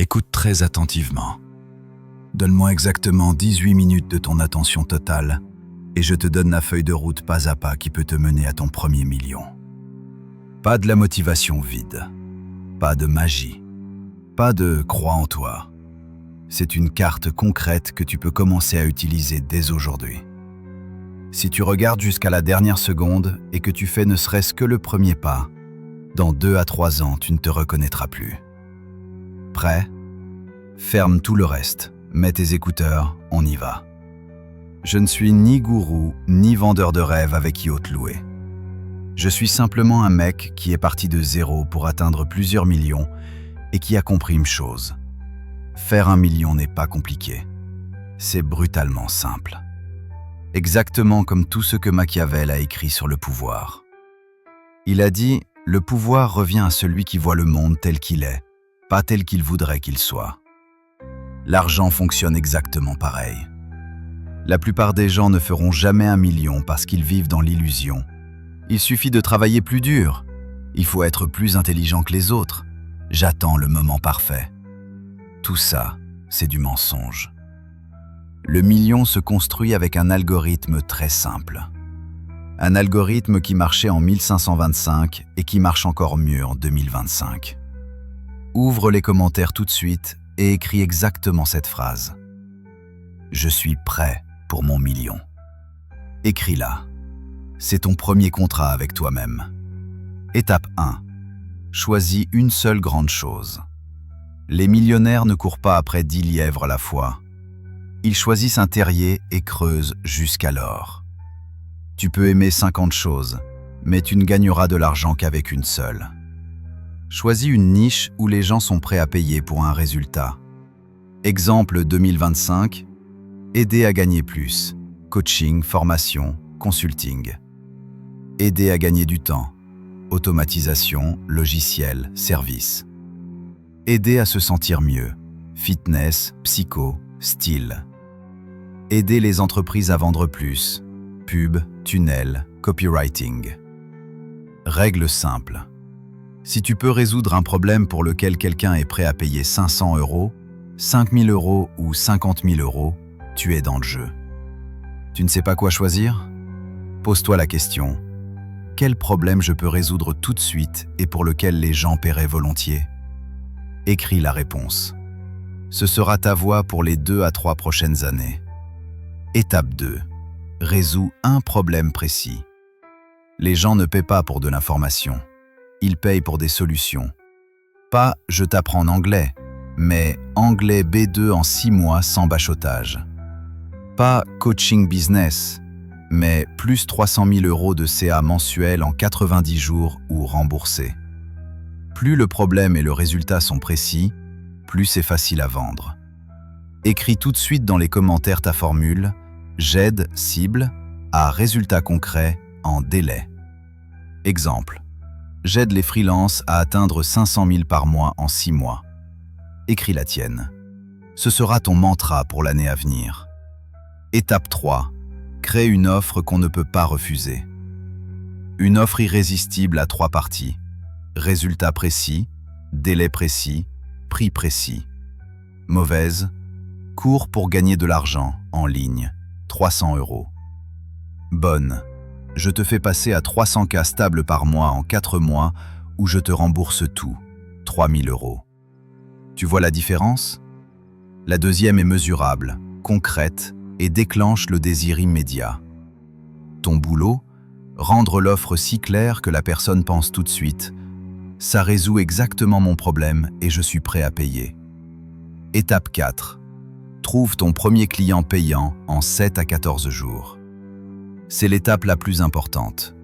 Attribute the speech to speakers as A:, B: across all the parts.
A: Écoute très attentivement. Donne-moi exactement 18 minutes de ton attention totale et je te donne la feuille de route pas à pas qui peut te mener à ton premier million. Pas de la motivation vide, pas de magie, pas de « crois en toi ». C'est une carte concrète que tu peux commencer à utiliser dès aujourd'hui. Si tu regardes jusqu'à la dernière seconde et que tu fais ne serait-ce que le premier pas, dans 2 à 3 ans, tu ne te reconnaîtras plus. Prêt? Ferme tout le reste, mets tes écouteurs, on y va. Je ne suis ni gourou, ni vendeur de rêves avec yacht loué. Je suis simplement un mec qui est parti de zéro pour atteindre plusieurs millions et qui a compris une chose. Faire 1 million n'est pas compliqué. C'est brutalement simple. Exactement comme tout ce que Machiavel a écrit sur le pouvoir. Il a dit « Le pouvoir revient à celui qui voit le monde tel qu'il est, pas tel qu'il voudrait qu'il soit. » L'argent fonctionne exactement pareil. La plupart des gens ne feront jamais 1 million parce qu'ils vivent dans l'illusion. Il suffit de travailler plus dur. Il faut être plus intelligent que les autres. J'attends le moment parfait. Tout ça, c'est du mensonge. Le million se construit avec un algorithme très simple. Un algorithme qui marchait en 1525 et qui marche encore mieux en 2025. Ouvre les commentaires tout de suite et écris exactement cette phrase. Je suis prêt pour mon million. Écris-la. C'est ton premier contrat avec toi-même. Étape 1. Choisis une seule grande chose. Les millionnaires ne courent pas après 10 lièvres à la fois. Ils choisissent un terrier et creusent jusqu'à l'or. Tu peux aimer 50 choses, mais tu ne gagneras de l'argent qu'avec une seule. Choisis une niche où les gens sont prêts à payer pour un résultat. Exemple 2025, aider à gagner plus, coaching, formation, consulting. Aider à gagner du temps, automatisation, logiciel, service. Aider à se sentir mieux, fitness, psycho, style. Aider les entreprises à vendre plus, pub, tunnel, copywriting. Règle simple. Si tu peux résoudre un problème pour lequel quelqu'un est prêt à payer 500 €, 5 000 € ou 50 000 €, tu es dans le jeu. Tu ne sais pas quoi choisir? Pose-toi la question. Quel problème je peux résoudre tout de suite et pour lequel les gens paieraient volontiers? Écris la réponse. Ce sera ta voie pour les 2 à 3 prochaines années. Étape 2. Résous un problème précis. Les gens ne paient pas pour de l'information. Ils payent pour des solutions. Pas « je t'apprends anglais », mais « anglais B2 en 6 mois sans bachotage ». Pas « coaching business », mais « plus 300 000 € de CA mensuel en 90 jours ou remboursé ». Plus le problème et le résultat sont précis, plus c'est facile à vendre. Écris tout de suite dans les commentaires ta formule « J'aide, cible, à résultat concret en délai ». Exemple. J'aide les freelances à atteindre 500 000 par mois en 6 mois. Écris la tienne. Ce sera ton mantra pour l'année à venir. Étape 3. Crée une offre qu'on ne peut pas refuser. Une offre irrésistible à 3 parties. Résultat précis, délai précis, prix précis. Mauvaise. Cours pour gagner de l'argent, en ligne, 300 €. Bonne. Je te fais passer à 300 K stables par mois en 4 mois où je te rembourse tout, 3 000 €. Tu vois la différence? La deuxième est mesurable, concrète et déclenche le désir immédiat. Ton boulot? Rendre l'offre si claire que la personne pense tout de suite « Ça résout exactement mon problème et je suis prêt à payer ». Étape 4. Trouve ton premier client payant en 7 à 14 jours. C'est l'étape la plus importante.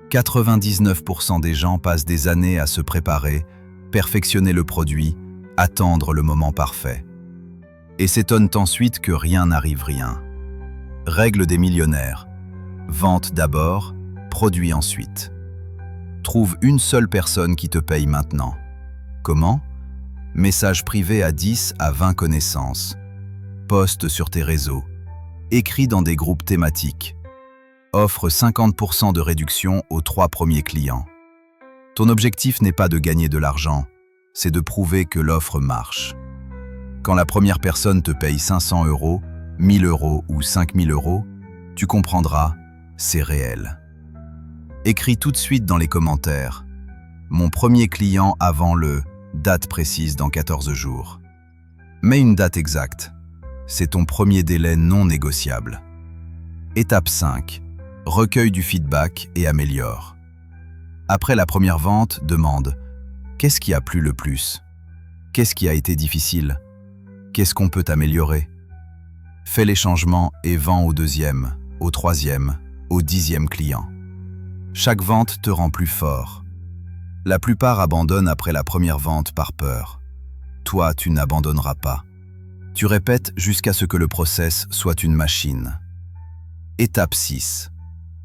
A: 99% des gens passent des années à se préparer, perfectionner le produit, attendre le moment parfait. Et s'étonnent ensuite que rien n'arrive rien. Règle des millionnaires. Vente d'abord, produit ensuite. Trouve une seule personne qui te paye maintenant. Comment? Message privé à 10 à 20 connaissances. Poste sur tes réseaux. Écris dans des groupes thématiques. Offre 50% de réduction aux 3 premiers clients. Ton objectif n'est pas de gagner de l'argent, c'est de prouver que l'offre marche. Quand la première personne te paye 500 €, 1000 € ou 5000 €, tu comprendras, c'est réel. Écris tout de suite dans les commentaires « Mon premier client avant le date précise dans 14 jours ». Mets une date exacte. C'est ton premier délai non négociable. Étape 5. Recueille du feedback et améliore. Après la première vente, demande « Qu'est-ce qui a plu le plus ? Qu'est-ce qui a été difficile ? Qu'est-ce qu'on peut améliorer ?» Fais les changements et vends au deuxième, au troisième, au 10e client. Chaque vente te rend plus fort. La plupart abandonnent après la première vente par peur. Toi, tu n'abandonneras pas. Tu répètes jusqu'à ce que le process soit une machine. Étape 6.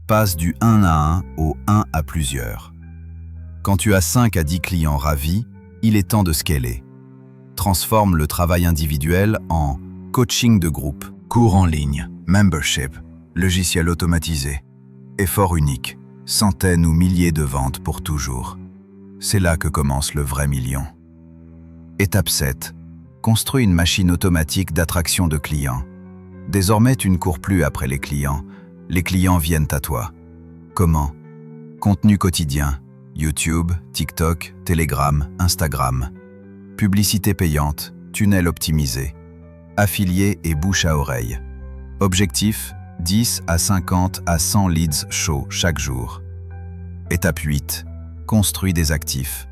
A: Passe du 1 à 1 au 1 à plusieurs. Quand tu as 5 à 10 clients ravis, il est temps de scaler. Transforme le travail individuel en coaching de groupe, cours en ligne, membership, logiciel automatisé, effort unique, centaines ou milliers de ventes pour toujours. C'est là que commence le vrai million. Étape 7. Construis une machine automatique d'attraction de clients. Désormais, tu ne cours plus après les clients viennent à toi. Comment ? Contenu quotidien, YouTube, TikTok, Telegram, Instagram. Publicité payante, tunnel optimisé. Affiliés et bouche à oreille. Objectif, 10 à 50 à 100 leads chauds chaque jour. Étape 8. Construis des actifs.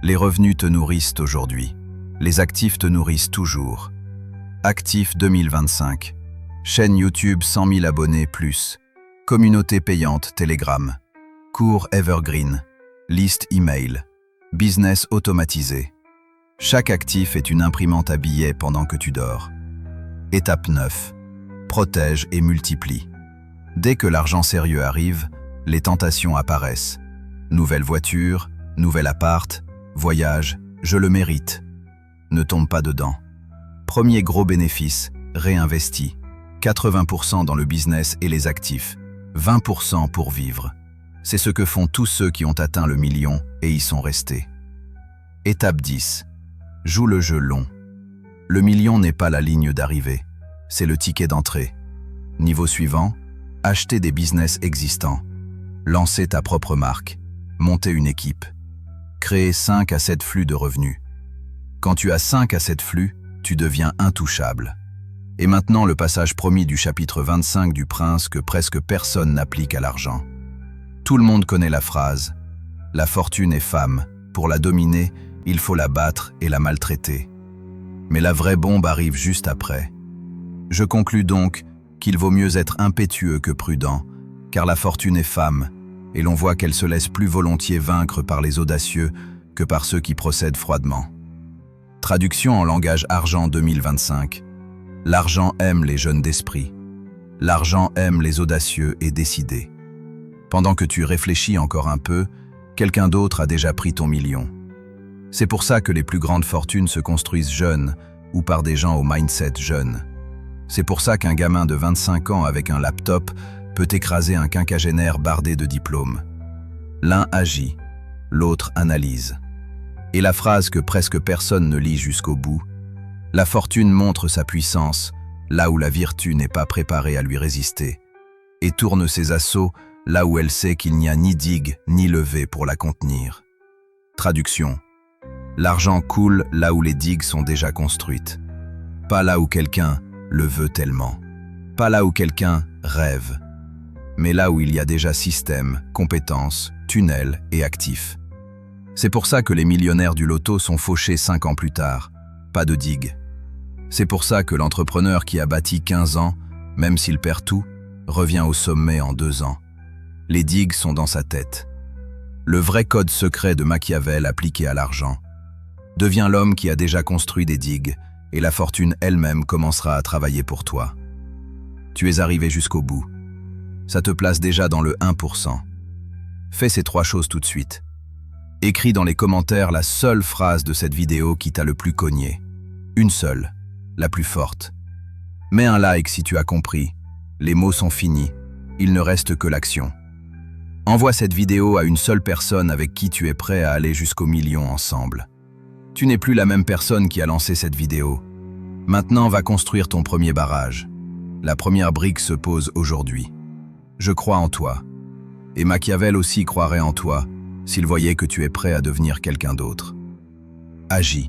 A: Les revenus te nourrissent aujourd'hui. Les actifs te nourrissent toujours. Actif 2025. Chaîne YouTube 100 000 abonnés plus. Communauté payante Telegram. Cours Evergreen. Liste email. Business automatisé. Chaque actif est une imprimante à billets pendant que tu dors. Étape 9. Protège et multiplie. Dès que l'argent sérieux arrive, les tentations apparaissent. Nouvelle voiture, nouvel appart, voyage, je le mérite. Ne tombe pas dedans. Premier gros bénéfice, réinvesti. 80% dans le business et les actifs. 20% pour vivre. C'est ce que font tous ceux qui ont atteint le million et y sont restés. Étape 10. Joue le jeu long. Le million n'est pas la ligne d'arrivée, c'est le ticket d'entrée. Niveau suivant, acheter des business existants. Lancer ta propre marque. Monter une équipe. Créer 5 à 7 flux de revenus. Quand tu as 5 à 7 flux, tu deviens intouchable. Et maintenant le passage promis du chapitre 25 du Prince que presque personne n'applique à l'argent. Tout le monde connaît la phrase « La fortune est femme, pour la dominer, il faut la battre et la maltraiter. » Mais la vraie bombe arrive juste après. Je conclus donc qu'il vaut mieux être impétueux que prudent, car la fortune est femme, et l'on voit qu'elle se laisse plus volontiers vaincre par les audacieux que par ceux qui procèdent froidement. Traduction en langage argent 2025. L'argent aime les jeunes d'esprit. L'argent aime les audacieux et décidés. Pendant que tu réfléchis encore un peu, quelqu'un d'autre a déjà pris ton million. C'est pour ça que les plus grandes fortunes se construisent jeunes ou par des gens au mindset jeune. C'est pour ça qu'un gamin de 25 ans avec un laptop peut écraser un quinquagénaire bardé de diplômes. L'un agit, l'autre analyse. Et la phrase que presque personne ne lit jusqu'au bout, « La fortune montre sa puissance là où la vertu n'est pas préparée à lui résister, et tourne ses assauts là où elle sait qu'il n'y a ni digue ni levée pour la contenir. » Traduction. L'argent coule là où les digues sont déjà construites. Pas là où quelqu'un le veut tellement. Pas là où quelqu'un rêve. Mais là où il y a déjà système, compétences, tunnels et actifs. C'est pour ça que les millionnaires du loto sont fauchés 5 ans plus tard. Pas de digue. C'est pour ça que l'entrepreneur qui a bâti 15 ans, même s'il perd tout, revient au sommet en 2 ans. Les digues sont dans sa tête. Le vrai code secret de Machiavel appliqué à l'argent. Deviens l'homme qui a déjà construit des digues et la fortune elle-même commencera à travailler pour toi. Tu es arrivé jusqu'au bout. Ça te place déjà dans le 1%. Fais ces 3 choses tout de suite. Écris dans les commentaires la seule phrase de cette vidéo qui t'a le plus cogné. Une seule, la plus forte. Mets un like si tu as compris. Les mots sont finis. Il ne reste que l'action. Envoie cette vidéo à une seule personne avec qui tu es prêt à aller jusqu'au million ensemble. Tu n'es plus la même personne qui a lancé cette vidéo. Maintenant, va construire ton premier barrage. La première brique se pose aujourd'hui. Je crois en toi. Et Machiavel aussi croirait en toi s'il voyait que tu es prêt à devenir quelqu'un d'autre. Agis.